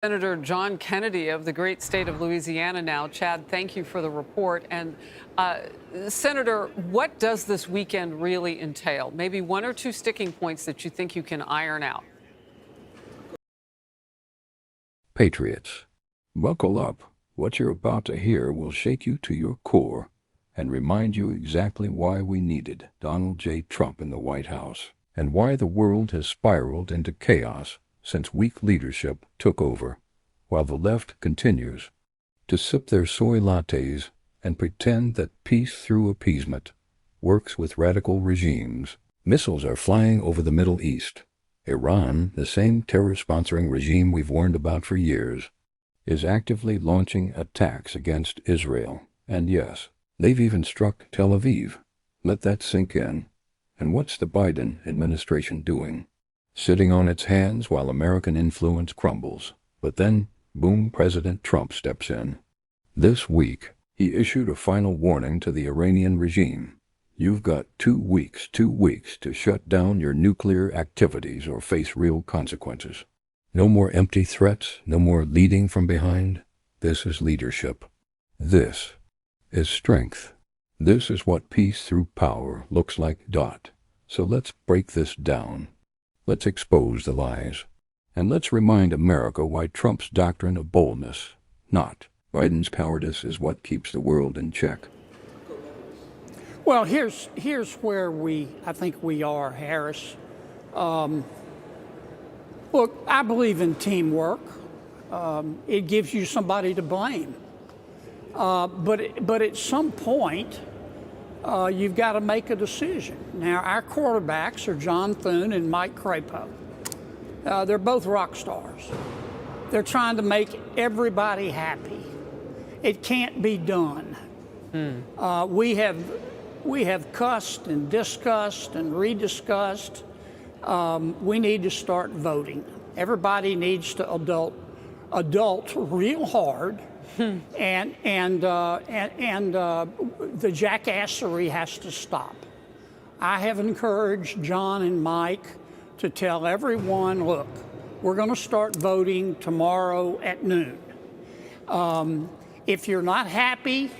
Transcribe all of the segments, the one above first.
Senator John Kennedy of the great state of Louisiana now. Chad, thank you for the report. And Senator, what does this weekend really entail? Maybe one or two sticking points that you think you can iron out. Patriots, buckle up. What you're about to hear will shake you to your core and remind you exactly why we needed Donald J. Trump in the White House and why the world has spiraled into chaos since weak leadership took over, while the left continues to sip their soy lattes and pretend that peace through appeasement works with radical regimes. Missiles are flying over the Middle East. Iran, the same terror-sponsoring regime we've warned about for years, is actively launching attacks against Israel. And yes, they've even struck Tel Aviv. Let that sink in. And what's the Biden administration doing? Sitting on its hands while American influence crumbles. But then, boom, President Trump steps in. This week, he issued a final warning to the Iranian regime. You've got 2 weeks to shut down your nuclear activities or face real consequences. No more empty threats, no more leading from behind. This is leadership. This is strength. This is what peace through power looks like. So let's break this down. Let's expose the lies. And let's remind America why Trump's doctrine of boldness, not Biden's cowardice, is what keeps the world in check. Well, here's where I think we are, Harris. Look, I believe in teamwork. It gives you somebody to blame. But at some point, you've got to make a decision. Now, our quarterbacks are John Thune and Mike Crapo. They're both rock stars. They're trying to make everybody happy. It can't be done. We have cussed and discussed and rediscussed. We need to start voting. Everybody needs to adult real hard. And the jackassery has to stop. I have encouraged John and Mike to tell everyone, look, we're going to start voting tomorrow at noon. If you're not happy,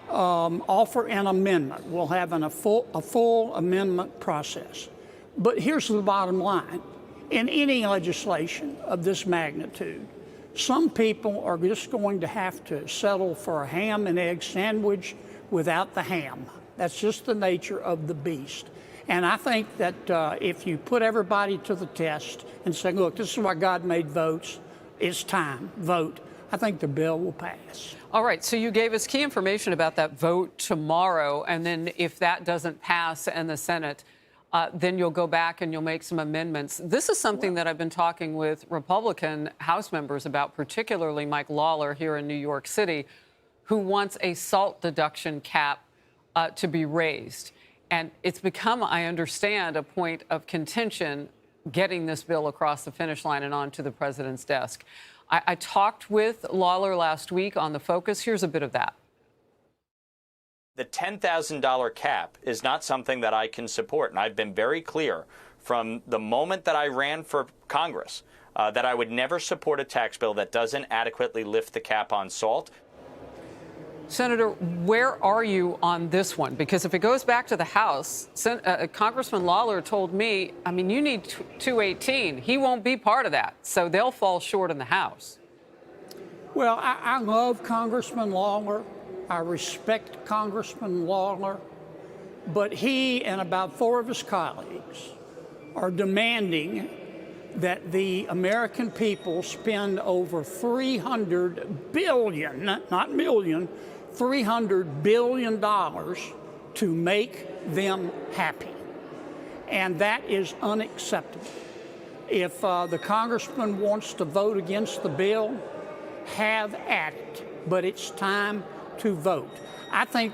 offer an amendment. We'll have a full amendment process. But here's the bottom line. In any legislation of this magnitude, some people are just going to have to settle for a ham and egg sandwich without the ham. That's just the nature of the beast. And I think that if you put everybody to the test and say, look, this is why God made votes, it's time, vote, I think the bill will pass. All right, so you gave us key information about that vote tomorrow, and then if that doesn't pass in the Senate, then you'll go back and you'll make some amendments. This is something that I've been talking with Republican House members about, particularly Mike Lawler here in New York City, who wants a SALT deduction cap to be raised. And it's become, I understand, a point of contention getting this bill across the finish line and onto the president's desk. I talked with Lawler last week on The Focus. Here's a bit of that. The $10,000 cap is not something that I can support, and I've been very clear from the moment that I ran for Congress that I would never support a tax bill that doesn't adequately lift the cap on SALT. Senator, where are you on this one? Because if it goes back to the House, Congressman Lawler told me, I mean, you need 218. He won't be part of that, so they'll fall short in the House. Well, I love Congressman Lawler. I respect Congressman Lawler, but he and about 4 of his colleagues are demanding that the American people spend over $300 billion, not million, $300 billion to make them happy. And that is unacceptable. If the congressman wants to vote against the bill, have at it, but it's time to vote. I think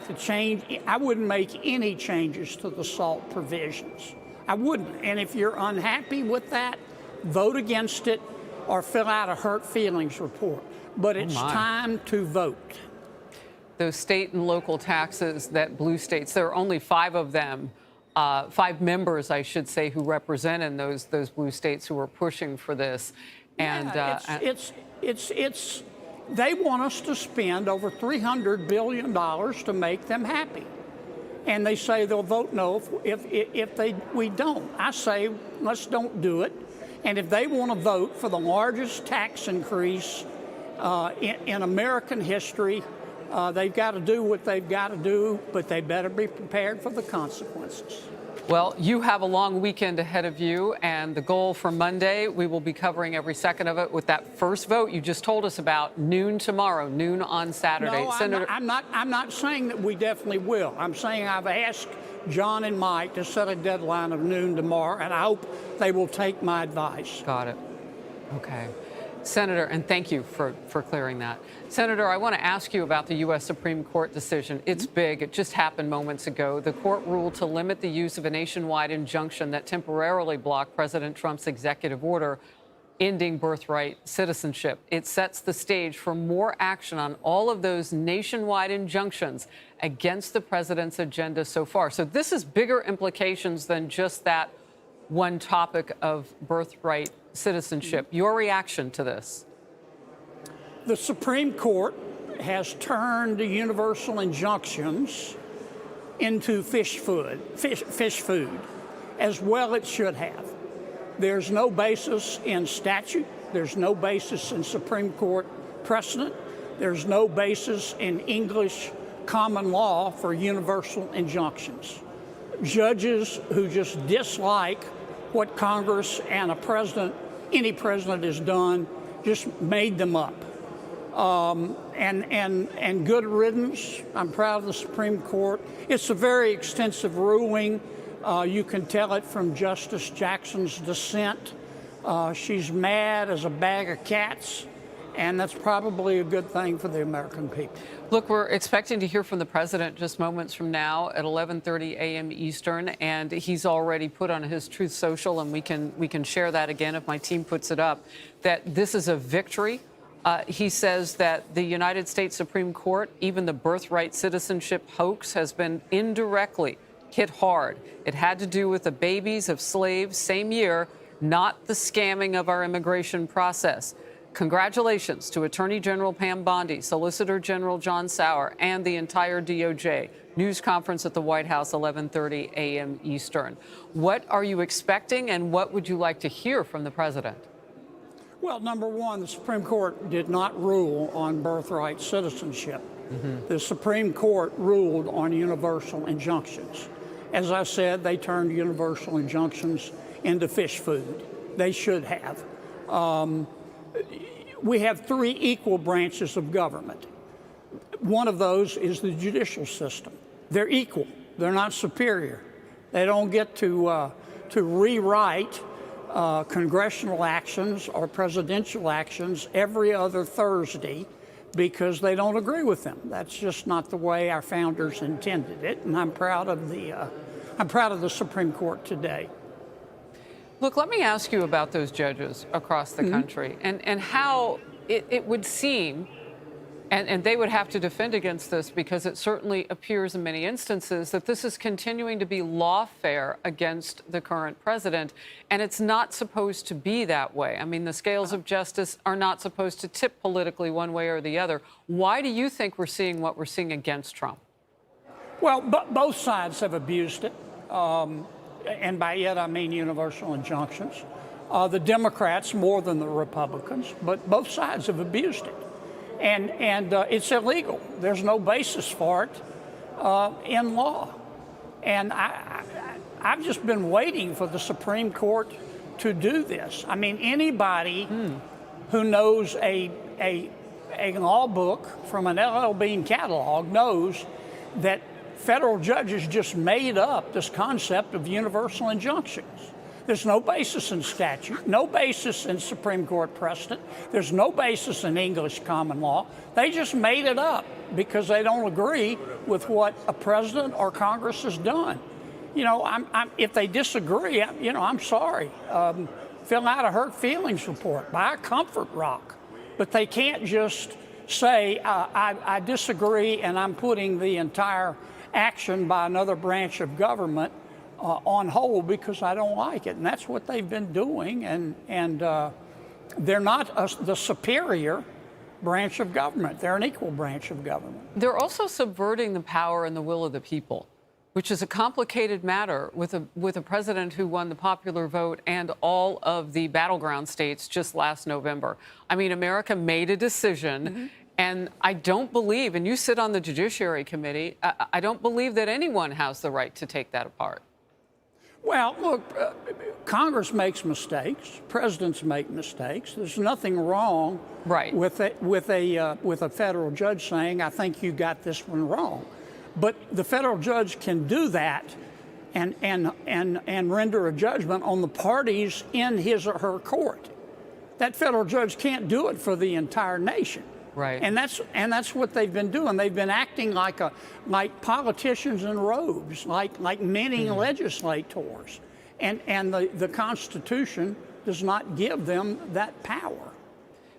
I wouldn't make any changes to the SALT provisions. I wouldn't. And if you're unhappy with that, vote against it or fill out a hurt feelings report. But it's time to vote. Those state and local taxes that blue states, there are only 5 of them, 5 members, I should say, who represent in those blue states who are pushing for this. And yeah, They want us to spend over $300 billion to make them happy. And they say they'll vote no if we don't. I say, let's don't do it. And if they want to vote for the largest tax increase in American history, they've got to do what they've got to do, but they better be prepared for the consequences. Well, you have a long weekend ahead of you, and the goal for Monday, we will be covering every second of it with that first vote you just told us about, noon tomorrow, noon on Saturday. No, Senator, I'm not saying that we definitely will. I'm saying I've asked John and Mike to set a deadline of noon tomorrow, and I hope they will take my advice. got it. Okay. Senator, and thank you for clearing that. Senator, I want to ask you about the U.S. Supreme Court decision. It's big. It just happened moments ago. The court ruled to limit the use of a nationwide injunction that temporarily blocked President Trump's executive order ending birthright citizenship. It sets the stage for more action on all of those nationwide injunctions against the president's agenda so far. So this is bigger implications than just that one topic of birthright citizenship. Your reaction to this? The Supreme Court has turned the universal injunctions into fish food, as well it should have. There's no basis in statute. There's no basis in Supreme Court precedent. There's no basis in English common law for universal injunctions. Judges who just dislike what Congress and any president has done, just made them up. And good riddance. I'm proud of the Supreme Court. It's a very extensive ruling. You can tell it from Justice Jackson's dissent. She's mad as a bag of cats, and that's probably a good thing for the American people. Look, we're expecting to hear from the president just moments from now at 11:30 a.m. Eastern, and he's already put on his Truth Social, and we can share that again if my team puts it up, that this is a victory. He says that the United States Supreme Court, even the birthright citizenship hoax, has been indirectly hit hard. It had to do with the babies of slaves, same year, not the scamming of our immigration process. Congratulations to Attorney General Pam Bondi, Solicitor General John Sauer, and the entire DOJ. News conference at the White House, 11:30 a.m. Eastern. What are you expecting, and what would you like to hear from the president? Well, number one, the Supreme Court did not rule on birthright citizenship. The Supreme Court ruled on universal injunctions. As I said, they turned universal injunctions into fish food. They should have. We have three equal branches of government. One of those is the judicial system. They're equal. They're not superior. They don't get to rewrite congressional actions or presidential actions every other Thursday because they don't agree with them. That's just not the way our founders intended it, and I'm proud of the Supreme Court today. Look, let me ask you about those judges across the country and how it would seem, and they would have to defend against this because it certainly appears in many instances that this is continuing to be lawfare against the current president, and it's not supposed to be that way. I mean, the scales of justice are not supposed to tip politically one way or the other. Why do you think we're seeing what we're seeing against Trump? Well, both sides have abused it. And by it, I mean universal injunctions. The Democrats more than the Republicans, but both sides have abused it. And it's illegal. There's no basis for it in law. And I've just been waiting for the Supreme Court to do this. I mean, anybody who knows a law book from an LL Bean catalog knows that federal judges just made up this concept of universal injunctions. There's no basis in statute, no basis in Supreme Court precedent. There's no basis in English common law. They just made it up because they don't agree with what a president or Congress has done. You know, if they disagree, I'm sorry. Fill out a hurt feelings report, buy a comfort rock. But they can't just say, I disagree and I'm putting the entire action by another branch of government on hold because I don't like it. And that's what they've been doing. And they're not the superior branch of government. They're an equal branch of government. They're also subverting the power and the will of the people, which is a complicated matter with a president who won the popular vote and all of the battleground states just last November. I mean, America made a decision, and I don't believe, and you sit on the Judiciary Committee, I don't believe that anyone has the right to take that apart. Well, look, Congress makes mistakes. Presidents make mistakes. There's nothing wrong with a federal judge saying, "I think you got this one wrong." But the federal judge can do that and render a judgment on the parties in his or her court. That federal judge can't do it for the entire nation. Right. And that's what they've been doing. They've been acting like politicians in robes, like many legislators. And the Constitution does not give them that power.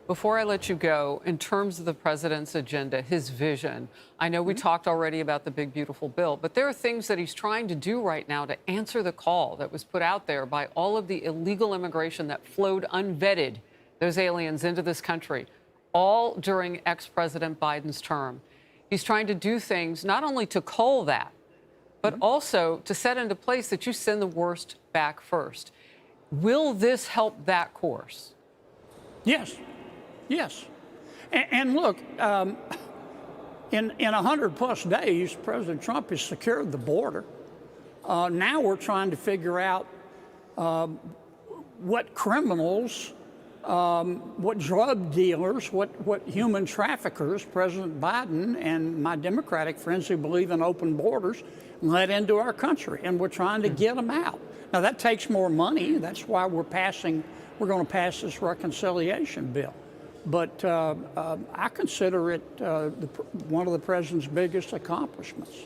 Before I let you go, in terms of the president's agenda, his vision, I know we talked already about the big, beautiful bill, but there are things that he's trying to do right now to answer the call that was put out there by all of the illegal immigration that flowed unvetted, those aliens into this country, all during ex-President Biden's term. He's trying to do things not only to cull that, but also to set into place that you send the worst back first. Will this help that course? Yes. Yes. And look, in 100+ days, President Trump has secured the border. Now we're trying to figure out what criminals, what drug dealers, what human traffickers President Biden and my Democratic friends who believe in open borders let into our country, and we're trying to get them out. Now that takes more money. That's why we're going to pass this reconciliation bill. But I consider it one of the president's biggest accomplishments.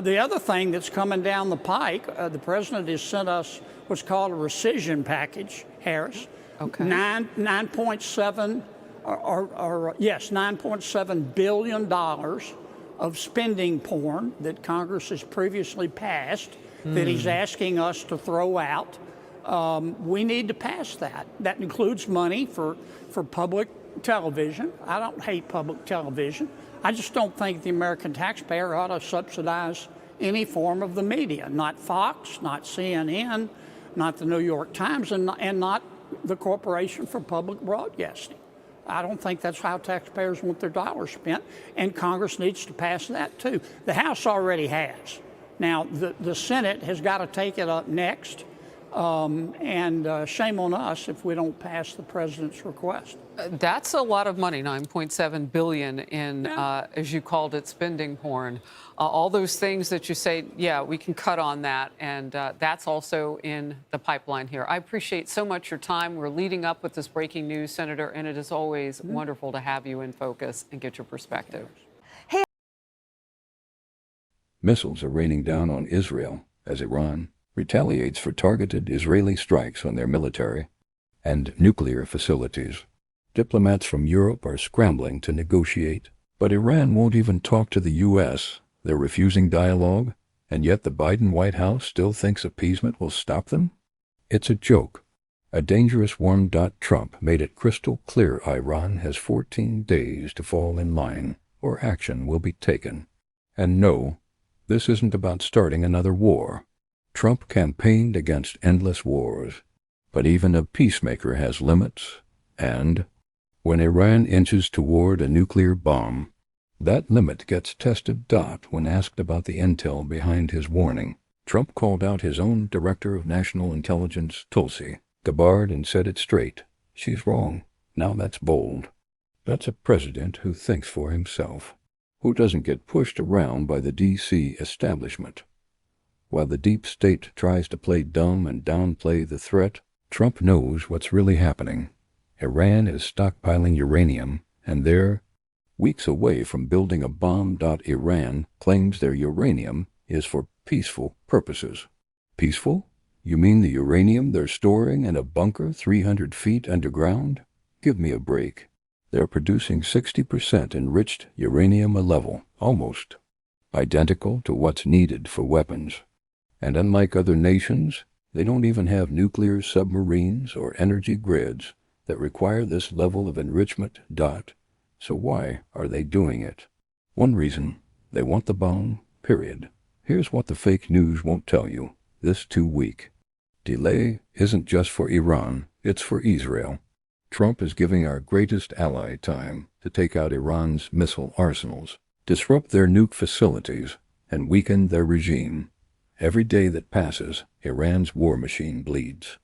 The other thing that's coming down the pike, the president has sent us what's called a rescission package, Harris. Okay. $9.7 billion of spending porn that Congress has previously passed that he's asking us to throw out. We need to pass that. That includes money for public television. I don't hate public television. I just don't think the American taxpayer ought to subsidize any form of the media, not Fox, not CNN, not the New York Times, and not the Corporation for Public Broadcasting. I don't think that's how taxpayers want their dollars spent, and Congress needs to pass that too. The House already has. Now, the Senate has got to take it up next, and shame on us if we don't pass the president's request. That's a lot of money, $9.7 billion in, as you called it, spending porn. All those things that you say, yeah, we can cut on that, and that's also in the pipeline here. I appreciate so much your time. We're leading up with this breaking news, Senator, and it is always wonderful to have you in focus and get your perspective. Missiles are raining down on Israel as Iran retaliates for targeted Israeli strikes on their military and nuclear facilities. Diplomats from Europe are scrambling to negotiate, but Iran won't even talk to the U.S. They're refusing dialogue, and yet the Biden White House still thinks appeasement will stop them? It's a joke. A dangerous worm. Trump made it crystal clear Iran has 14 days to fall in line, or action will be taken. And no, this isn't about starting another war. Trump campaigned against endless wars, but even a peacemaker has limits, and when Iran inches toward a nuclear bomb, that limit gets tested. When asked about the intel behind his warning, Trump called out his own Director of National Intelligence, Tulsi Gabbard, and said it straight. She's wrong. Now that's bold. That's a president who thinks for himself, who doesn't get pushed around by the D.C. establishment. While the deep state tries to play dumb and downplay the threat, Trump knows what's really happening. Iran is stockpiling uranium, and they're weeks away from building a bomb. Iran claims their uranium is for peaceful purposes. Peaceful? You mean the uranium they're storing in a bunker 300 feet underground? Give me a break. They're producing 60% enriched uranium, a level almost identical to what's needed for weapons. And unlike other nations, they don't even have nuclear submarines or energy grids that require this level of enrichment. So why are they doing it? One reason, they want the bomb, period. Here's what the fake news won't tell you. This 2-week delay isn't just for Iran, it's for Israel. Trump is giving our greatest ally time to take out Iran's missile arsenals, disrupt their nuke facilities, and weaken their regime. Every day that passes, Iran's war machine bleeds.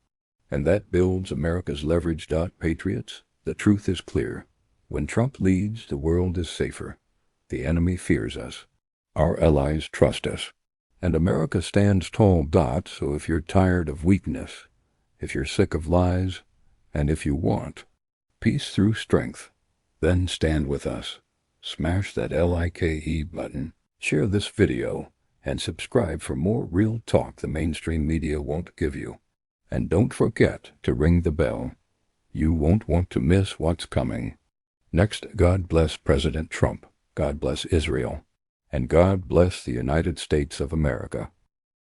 And that builds America's leverage. Patriots, the truth is clear. When Trump leads, the world is safer. The enemy fears us. Our allies trust us. And America stands tall. So if you're tired of weakness, if you're sick of lies, and if you want peace through strength, then stand with us. Smash that like button, share this video, and subscribe for more real talk the mainstream media won't give you. And don't forget to ring the bell. You won't want to miss what's coming. Next, God bless President Trump, God bless Israel, and God bless the United States of America.